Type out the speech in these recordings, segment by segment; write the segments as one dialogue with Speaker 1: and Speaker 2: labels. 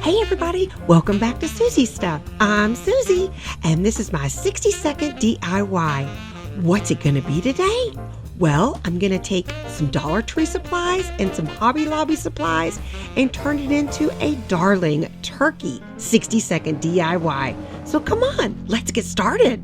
Speaker 1: Hey everybody, welcome back to Soozie Stuff. I'm Soozie, and this is my 60-second DIY. What's it going to be today? Well, I'm going to take some Dollar Tree supplies and some Hobby Lobby supplies and turn it into a darling turkey 60-second DIY. So come on, let's get started.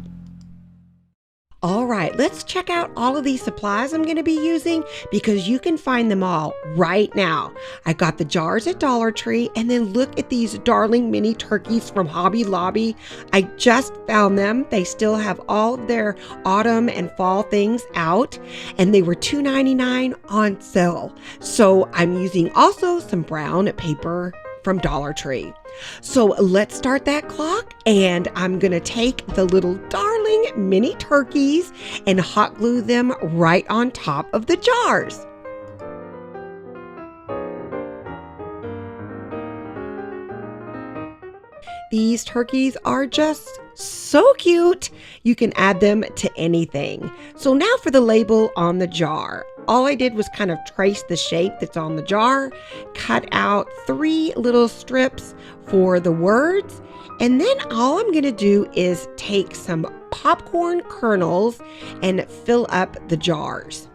Speaker 1: All right, let's check out all of these supplies I'm going to be using because you can find them all right now. I got the jars at Dollar Tree, and then look at these darling mini turkeys from Hobby Lobby. I just found them. They still have all of their autumn and fall things out, and they were $2.99 on sale. So I'm using also some brown paper from Dollar Tree. So let's start that clock, and I'm going to take the little darling mini turkeys and hot glue them right on top of the jars. These turkeys are just so cute. You can add them to anything. So now for the label on the jar. All I did was kind of trace the shape that's on the jar, cut out 3 little strips for the words, and then all I'm going to do is take some popcorn kernels and fill up the jars.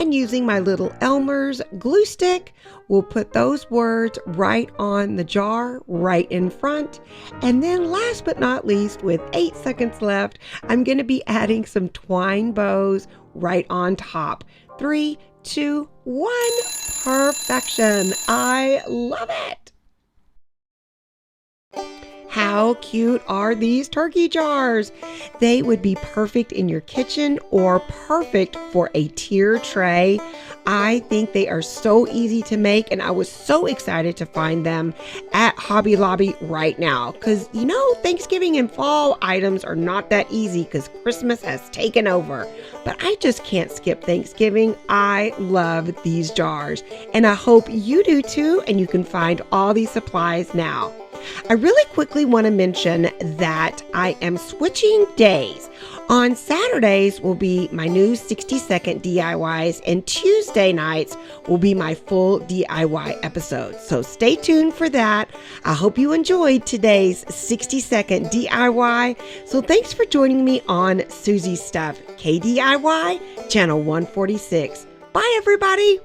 Speaker 1: And using my little Elmer's glue stick, we'll put those words right on the jar, right in front. And then last but not least, with 8 seconds left, I'm going to be adding some twine bows right on top. 3, 2, 1, perfection. I love it. How cute are these turkey jars? They would be perfect in your kitchen or perfect for a tier tray. I think they are so easy to make, and I was so excited to find them at Hobby Lobby right now because, you know, Thanksgiving and fall items are not that easy because Christmas has taken over. But I just can't skip Thanksgiving. I love these jars, and I hope you do too, and you can find all these supplies now. I really quickly want to mention that I am switching days. On Saturdays will be my new 60-second DIYs, and Tuesday nights will be my full DIY episodes. So stay tuned for that. I hope you enjoyed today's 60-second DIY. So thanks for joining me on Soozie Stuff, KDIY Channel 146. Bye, everybody.